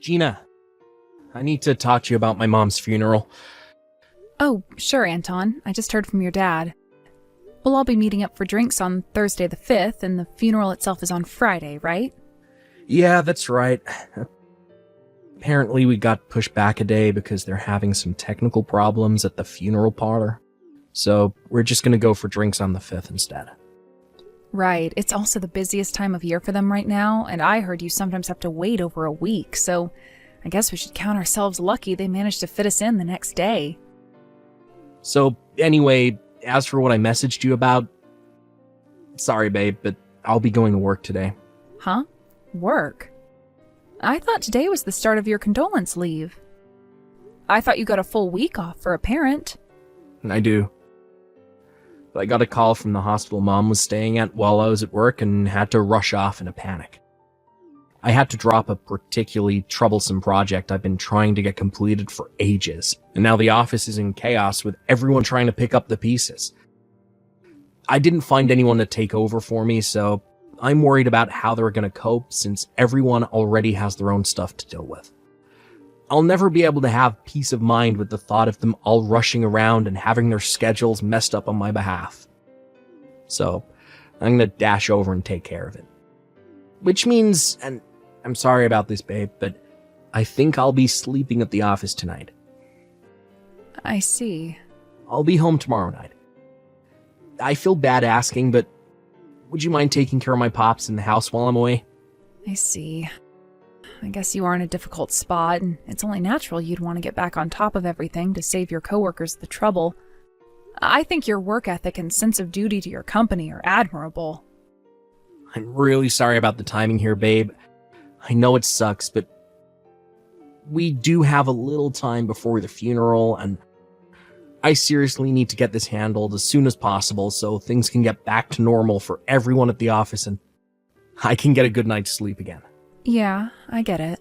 Gina, I need to talk to you about my mom's funeral. Oh, sure, Anton. I just heard from your dad. We'll all be meeting up for drinks on Thursday the 5th, and the funeral itself is on Friday, right? Yeah, that's right. Apparently we got pushed back a day because they're having some technical problems at the funeral parlor. So we're just gonna go for drinks on the 5th instead. Right. It's also the busiest time of year for them right now, and I heard you sometimes have to wait over a week, so I guess we should count ourselves lucky they managed to fit us in the next day. So anyway, as for what I messaged you about, sorry babe, but I'll be going to work today. Huh? Work? I thought today was the start of your condolence leave. I thought you got a full week off for a parent. I do. But I got a call from the hospital Mom was staying at while I was at work and had to rush off in a panic. I had to drop a particularly troublesome project I've been trying to get completed for ages, and now the office is in chaos with everyone trying to pick up the pieces. I didn't find anyone to take over for me, so I'm worried about how they're going to cope since everyone already has their own stuff to deal with. I'll never be able to have peace of mind with the thought of them all rushing around and having their schedules messed up on my behalf. So, I'm going to dash over and take care of it. Which means, and I'm sorry about this, babe, but I think I'll be sleeping at the office tonight. I see. I'll be home tomorrow night. I feel bad asking, but would you mind taking care of my pops in the house while I'm away? I see. I guess you are in a difficult spot, and it's only natural you'd want to get back on top of everything to save your coworkers the trouble. I think your work ethic and sense of duty to your company are admirable. I'm really sorry about the timing here, babe. I know it sucks, but we do have a little time before the funeral, and I seriously need to get this handled as soon as possible so things can get back to normal for everyone at the office and I can get a good night's sleep again. Yeah, I get it.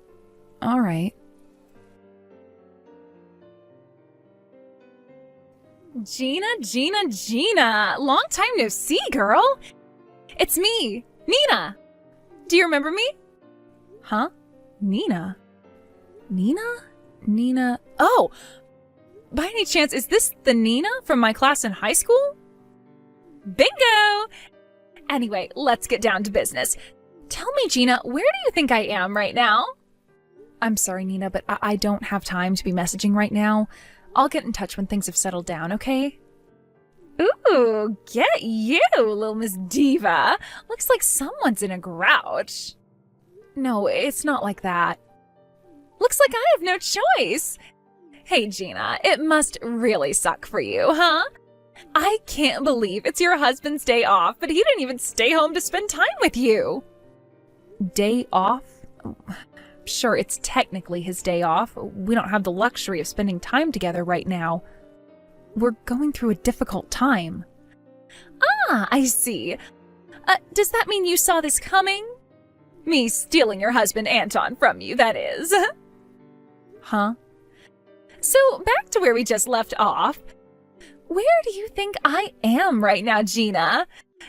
All right. Gina! Long time no see, girl! It's me, Nina! Do you remember me? Huh? Nina? Nina? Oh! By any chance, is this the Nina from my class in high school? Bingo! Anyway, let's get down to business. Tell me, Gina, where do you think I am right now? I'm sorry, Nina, but I don't have time to be messaging right now. I'll get in touch when things have settled down, okay? Ooh, get you, little Miss Diva. Looks like someone's in a grouch. No, it's not like that. Looks like I have no choice. Hey, Gina, it must really suck for you, huh? I can't believe it's your husband's day off, but he didn't even stay home to spend time with you. Day off? Sure, it's technically his day off. We don't have the luxury of spending time together right now. We're going through a difficult time. Ah, I see. Does that mean you saw this coming? Me stealing your husband Anton from you, that is. Huh? So, back to where we just left off. Where do you think I am right now, Gina?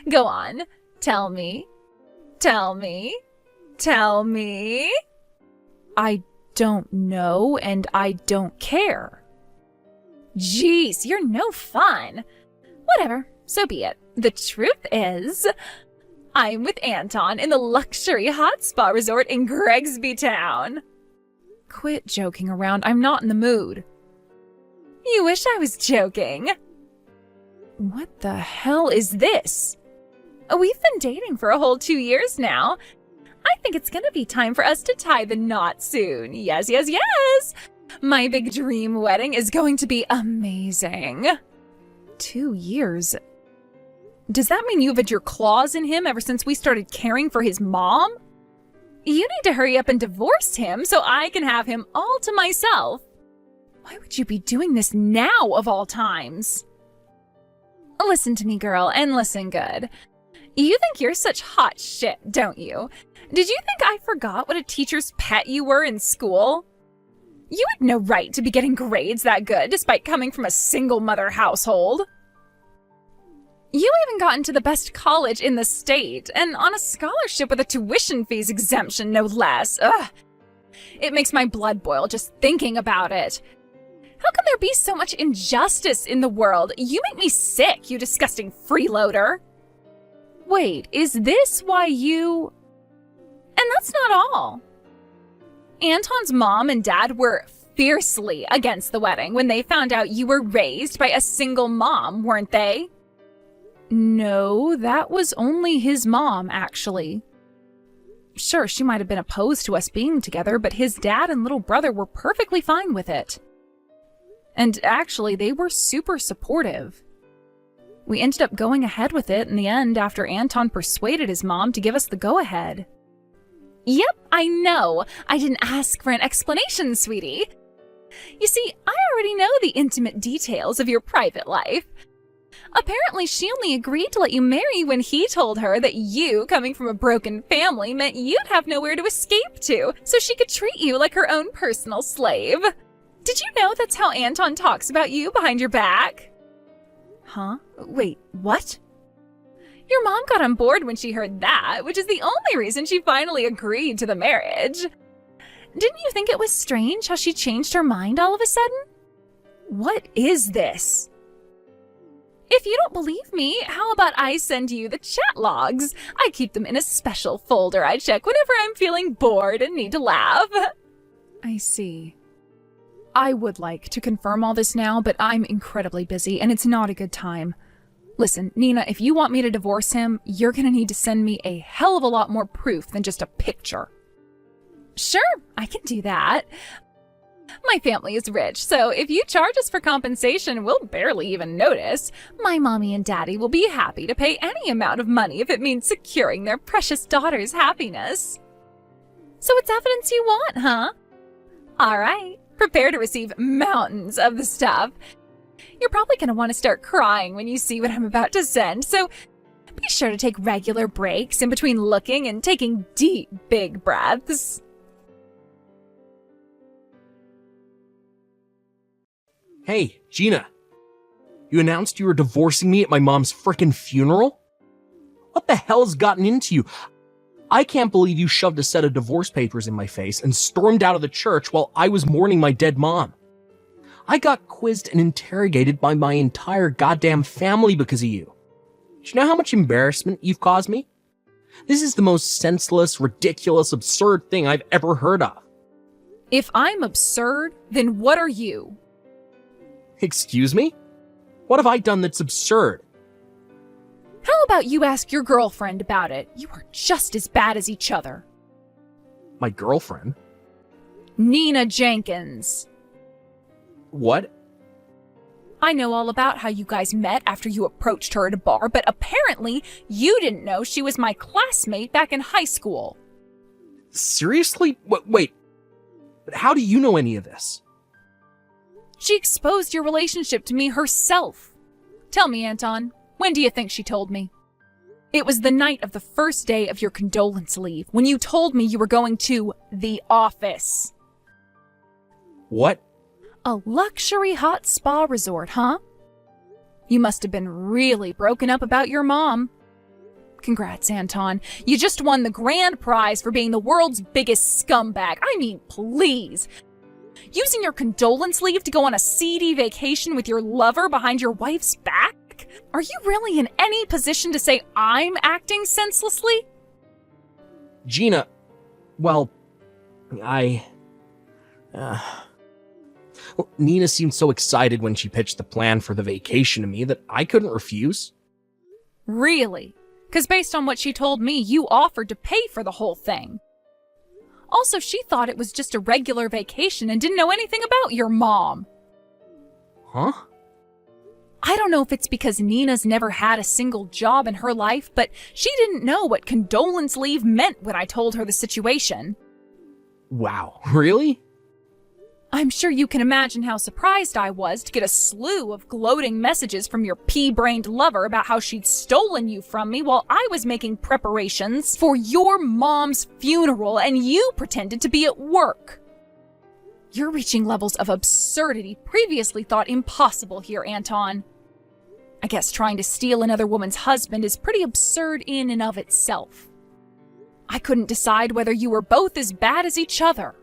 Go on, tell me. I don't know, and I don't care. Jeez, you're no fun. Whatever, so be it. The truth is, I'm with Anton in the luxury hot spa resort in Gregsby Town. Quit joking around, I'm not in the mood. You wish I was joking. What the hell is this? We've been dating for a whole 2 years now. I think it's gonna be time for us to tie the knot soon. Yes. My big dream wedding is going to be amazing. 2 years? Does that mean you've had your claws in him ever since we started caring for his mom? You need to hurry up and divorce him so I can have him all to myself. Why would you be doing this now of all times? Listen to me, girl, and listen good. You think you're such hot shit, don't you? Did you think I forgot what a teacher's pet you were in school? You had no right to be getting grades that good despite coming from a single mother household. You even got into the best college in the state, and on a scholarship with a tuition fees exemption, no less. Ugh. It makes my blood boil just thinking about it. How can there be so much injustice in the world? You make me sick, you disgusting freeloader. Wait, is this why you... And that's not all. Anton's mom and dad were fiercely against the wedding when they found out you were raised by a single mom, weren't they? No, that was only his mom, actually. Sure, she might have been opposed to us being together, but his dad and little brother were perfectly fine with it. And actually, they were super supportive. We ended up going ahead with it in the end after Anton persuaded his mom to give us the go-ahead. Yep, I know. I didn't ask for an explanation, sweetie. You see, I already know the intimate details of your private life. Apparently, she only agreed to let you marry when he told her that you, coming from a broken family, meant you'd have nowhere to escape to, so she could treat you like her own personal slave. Did you know that's how Anton talks about you behind your back? Huh? Wait, what? Your mom got on board when she heard that, which is the only reason she finally agreed to the marriage. Didn't you think it was strange how she changed her mind all of a sudden? What is this? If you don't believe me, how about I send you the chat logs? I keep them in a special folder I check whenever I'm feeling bored and need to laugh. I see. I would like to confirm all this now, but I'm incredibly busy and it's not a good time. Listen, Nina, if you want me to divorce him, you're gonna need to send me a hell of a lot more proof than just a picture. Sure, I can do that. My family is rich, so if you charge us for compensation, we'll barely even notice. My mommy and daddy will be happy to pay any amount of money if it means securing their precious daughter's happiness. So it's evidence you want, huh? All right, prepare to receive mountains of the stuff. You're probably going to want to start crying when you see what I'm about to send, so be sure to take regular breaks in between looking and taking deep, big breaths. Hey, Gina. You announced you were divorcing me at my mom's frickin' funeral? What the hell's gotten into you? I can't believe you shoved a set of divorce papers in my face and stormed out of the church while I was mourning my dead mom. I got quizzed and interrogated by my entire goddamn family because of you. Do you know how much embarrassment you've caused me? This is the most senseless, ridiculous, absurd thing I've ever heard of. If I'm absurd, then what are you? Excuse me? What have I done that's absurd? How about you ask your girlfriend about it? You are just as bad as each other. My girlfriend? Nina Jenkins. What? I know all about how you guys met after you approached her at a bar, but apparently you didn't know she was my classmate back in high school. Seriously? Wait. But how do you know any of this? She exposed your relationship to me herself. Tell me, Anton, when do you think she told me? It was the night of the first day of your condolence leave, when you told me you were going to the office. What? A luxury hot spa resort, huh? You must have been really broken up about your mom. Congrats, Anton. You just won the grand prize for being the world's biggest scumbag. I mean, please. Using your condolence leave to go on a seedy vacation with your lover behind your wife's back? Are you really in any position to say I'm acting senselessly? Gina, well, Nina seemed so excited when she pitched the plan for the vacation to me that I couldn't refuse. Really? Because based on what she told me, you offered to pay for the whole thing. Also, she thought it was just a regular vacation and didn't know anything about your mom. Huh? I don't know if it's because Nina's never had a single job in her life, but she didn't know what condolence leave meant when I told her the situation. Wow, really? I'm sure you can imagine how surprised I was to get a slew of gloating messages from your pea-brained lover about how she'd stolen you from me while I was making preparations for your mom's funeral and you pretended to be at work. You're reaching levels of absurdity previously thought impossible here, Anton. I guess trying to steal another woman's husband is pretty absurd in and of itself. I couldn't decide whether you were both as bad as each other.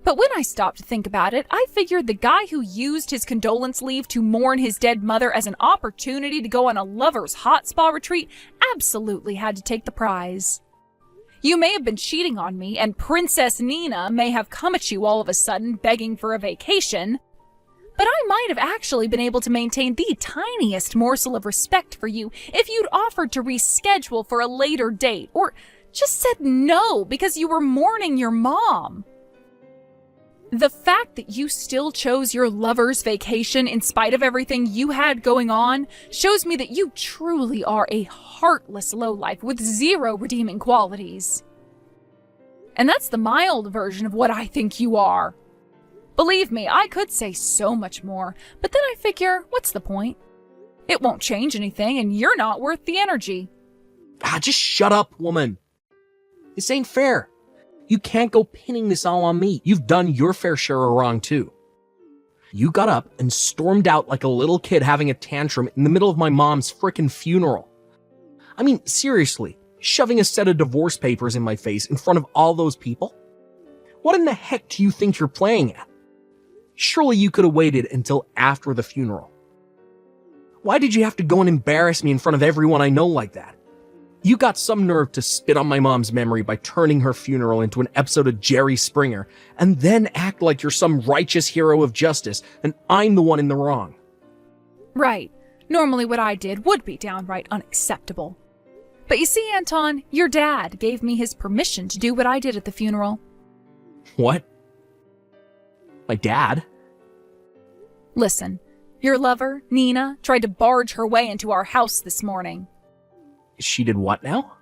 But when I stopped to think about it, I figured the guy who used his condolence leave to mourn his dead mother as an opportunity to go on a lover's hot spa retreat absolutely had to take the prize. You may have been cheating on me, and Princess Nina may have come at you all of a sudden begging for a vacation, but I might have actually been able to maintain the tiniest morsel of respect for you if you'd offered to reschedule for a later date, or just said no because you were mourning your mom. The fact that you still chose your lover's vacation in spite of everything you had going on shows me that you truly are a heartless lowlife with zero redeeming qualities. And that's the mild version of what I think you are. Believe me, I could say so much more, but then I figure, what's the point? It won't change anything, and you're not worth the energy. Just shut up, woman. This ain't fair. You can't go pinning this all on me. You've done your fair share of wrong, too. You got up and stormed out like a little kid having a tantrum in the middle of my mom's frickin' funeral. I mean, seriously, shoving a set of divorce papers in my face in front of all those people? What in the heck do you think you're playing at? Surely you could have waited until after the funeral. Why did you have to go and embarrass me in front of everyone I know like that? You got some nerve to spit on my mom's memory by turning her funeral into an episode of Jerry Springer, and then act like you're some righteous hero of justice, and I'm the one in the wrong. Right. Normally what I did would be downright unacceptable. But you see, Anton, your dad gave me his permission to do what I did at the funeral. What? My dad? Listen, your lover, Nina, tried to barge her way into our house this morning. She did what now?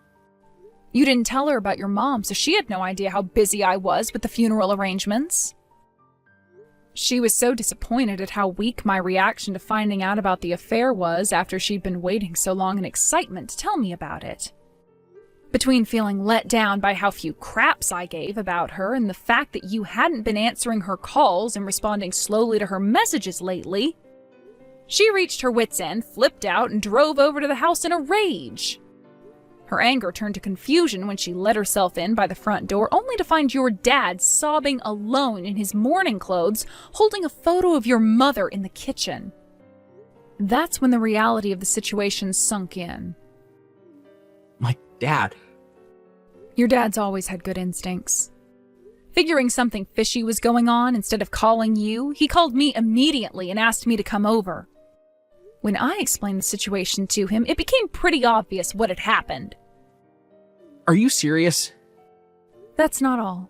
You didn't tell her about your mom, so she had no idea how busy I was with the funeral arrangements. She was so disappointed at how weak my reaction to finding out about the affair was after she'd been waiting so long in excitement to tell me about it. Between feeling let down by how few craps I gave about her and the fact that you hadn't been answering her calls and responding slowly to her messages lately, she reached her wits' end, flipped out, and drove over to the house in a rage. Her anger turned to confusion when she let herself in by the front door, only to find your dad sobbing alone in his mourning clothes, holding a photo of your mother in the kitchen. That's when the reality of the situation sunk in. My dad? Your dad's always had good instincts. Figuring something fishy was going on, instead of calling you, he called me immediately and asked me to come over. When I explained the situation to him, it became pretty obvious what had happened. Are you serious? That's not all.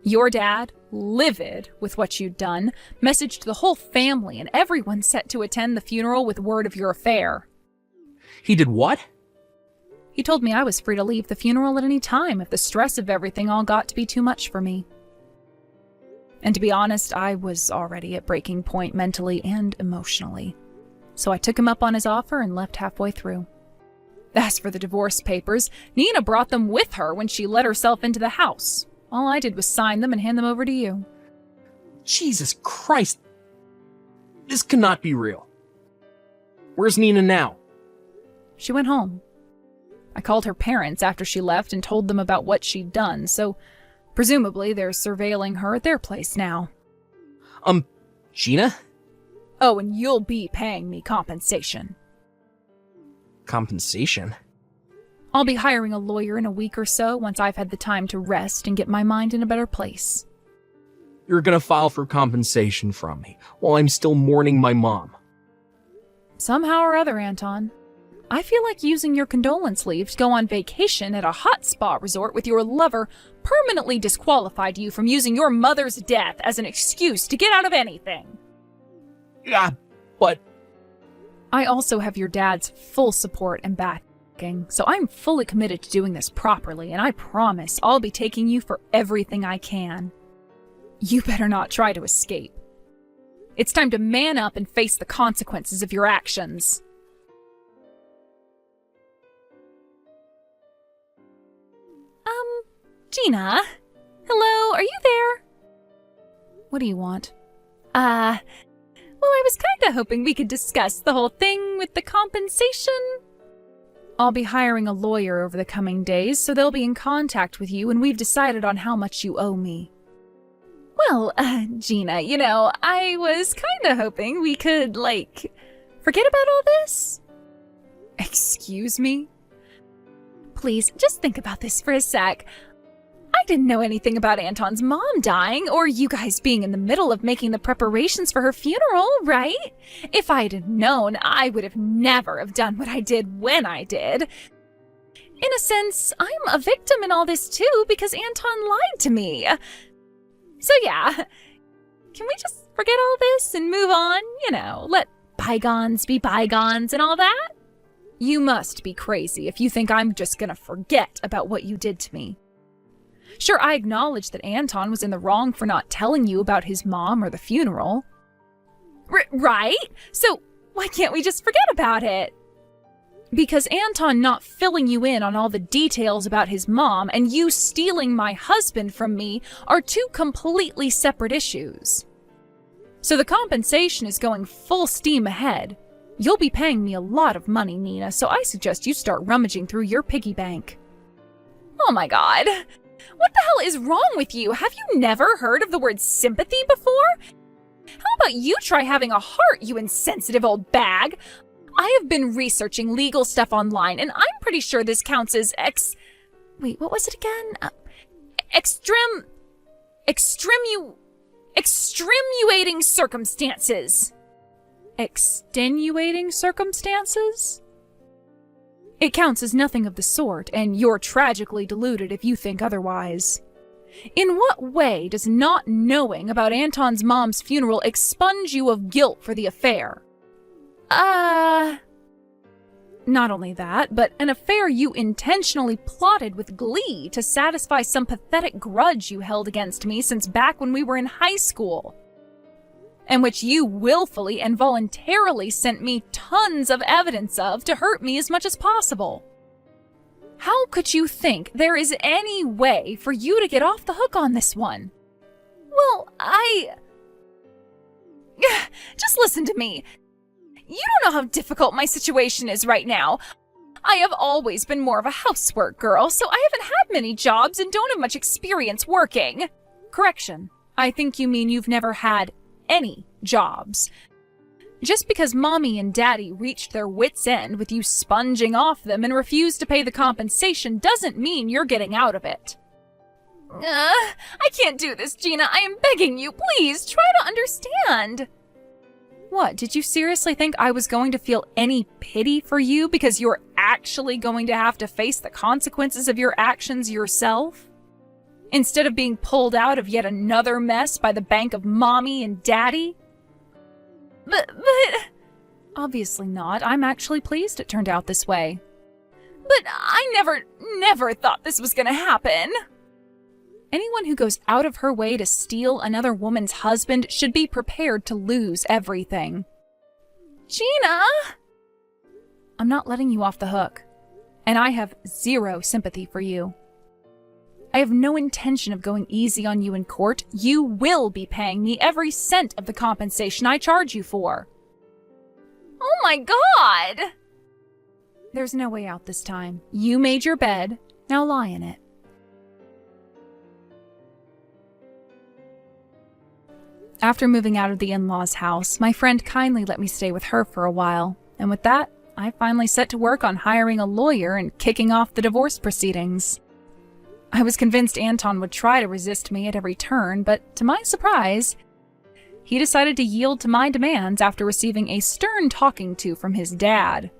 Your dad, livid with what you'd done, messaged the whole family and everyone set to attend the funeral with word of your affair. He did what? He told me I was free to leave the funeral at any time if the stress of everything all got to be too much for me. And to be honest, I was already at breaking point mentally and emotionally. So I took him up on his offer and left halfway through. As for the divorce papers, Nina brought them with her when she let herself into the house. All I did was sign them and hand them over to you. Jesus Christ! This cannot be real. Where's Nina now? She went home. I called her parents after she left and told them about what she'd done, so presumably they're surveilling her at their place now. Gina? Oh, and you'll be paying me compensation. Compensation? I'll be hiring a lawyer in a week or so once I've had the time to rest and get my mind in a better place. You're gonna file for compensation from me while I'm still mourning my mom. Somehow or other, Anton. I feel like using your condolence leave to go on vacation at a hot spa resort with your lover permanently disqualified you from using your mother's death as an excuse to get out of anything. Yeah, but... I also have your dad's full support and backing, so I'm fully committed to doing this properly, and I promise I'll be taking you for everything I can. You better not try to escape. It's time to man up and face the consequences of your actions. Gina? Hello, are you there? What do you want? Well, I was kinda hoping we could discuss the whole thing with the compensation. I'll be hiring a lawyer over the coming days, so they'll be in contact with you and we've decided on how much you owe me. Well, Gina, I was kinda hoping we could, forget about all this. Excuse me? Please, just think about this for a sec. I didn't know anything about Anton's mom dying, or you guys being in the middle of making the preparations for her funeral, right? If I had known, I would have never have done what I did when I did. In a sense, I'm a victim in all this too, because Anton lied to me. So yeah, can we just forget all this and move on? Let bygones be bygones and all that? You must be crazy if you think I'm just gonna forget about what you did to me. Sure, I acknowledge that Anton was in the wrong for not telling you about his mom or the funeral. Right? So why can't we just forget about it? Because Anton not filling you in on all the details about his mom and you stealing my husband from me are two completely separate issues. So the compensation is going full steam ahead. You'll be paying me a lot of money, Nina, so I suggest you start rummaging through your piggy bank. Oh my god. What the hell is wrong with you? Have you never heard of the word sympathy before? How about you try having a heart, you insensitive old bag? I have been researching legal stuff online, and I'm pretty sure this counts as Wait, what was it again? Extenuating circumstances. Extenuating circumstances? It counts as nothing of the sort, and you're tragically deluded if you think otherwise. In what way does not knowing about Anton's mom's funeral expunge you of guilt for the affair? Not only that, but an affair you intentionally plotted with glee to satisfy some pathetic grudge you held against me since back when we were in high school, and which you willfully and voluntarily sent me tons of evidence of to hurt me as much as possible. How could you think there is any way for you to get off the hook on this one? Well, just listen to me. You don't know how difficult my situation is right now. I have always been more of a housework girl, so I haven't had many jobs and don't have much experience working. Correction, I think you mean you've never had any jobs. Just because Mommy and Daddy reached their wits' end with you sponging off them and refused to pay the compensation doesn't mean you're getting out of it. I can't do this, Gina. I am begging you. Please, try to understand. What, did you seriously think I was going to feel any pity for you because you're actually going to have to face the consequences of your actions yourself? Instead of being pulled out of yet another mess by the bank of Mommy and Daddy? But... Obviously not. I'm actually pleased it turned out this way. But I never thought this was gonna happen. Anyone who goes out of her way to steal another woman's husband should be prepared to lose everything. Gina! I'm not letting you off the hook. And I have zero sympathy for you. I have no intention of going easy on you in court. You will be paying me every cent of the compensation I charge you for. Oh my god! There's no way out this time. You made your bed, now lie in it. After moving out of the in-laws' house, my friend kindly let me stay with her for a while, and with that, I finally set to work on hiring a lawyer and kicking off the divorce proceedings. I was convinced Anton would try to resist me at every turn, but to my surprise, he decided to yield to my demands after receiving a stern talking to from his dad.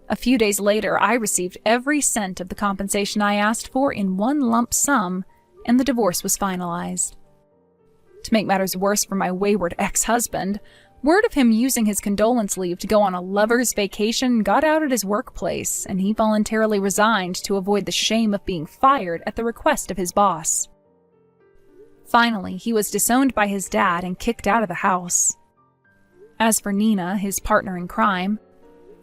A few days later, I received every cent of the compensation I asked for in one lump sum, and the divorce was finalized. To make matters worse for my wayward ex-husband, word of him using his condolence leave to go on a lover's vacation got out at his workplace, and he voluntarily resigned to avoid the shame of being fired at the request of his boss. Finally, he was disowned by his dad and kicked out of the house. As for Nina, his partner in crime,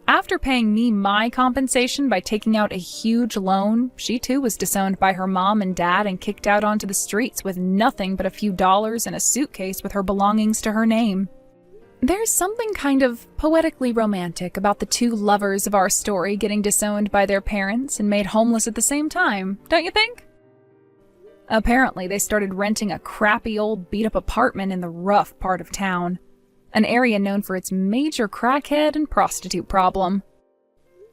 after paying me my compensation by taking out a huge loan, she too was disowned by her mom and dad and kicked out onto the streets with nothing but a few dollars and a suitcase with her belongings to her name. There's something kind of poetically romantic about the two lovers of our story getting disowned by their parents and made homeless at the same time, don't you think? Apparently, they started renting a crappy old beat-up apartment in the rough part of town, an area known for its major crackhead and prostitute problem.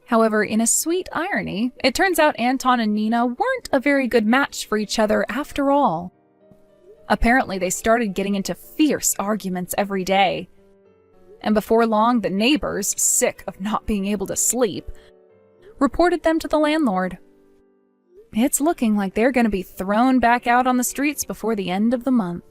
However, in a sweet irony, it turns out Anton and Nina weren't a very good match for each other after all. Apparently, they started getting into fierce arguments every day. And before long, the neighbors, sick of not being able to sleep, reported them to the landlord. It's looking like they're going to be thrown back out on the streets before the end of the month.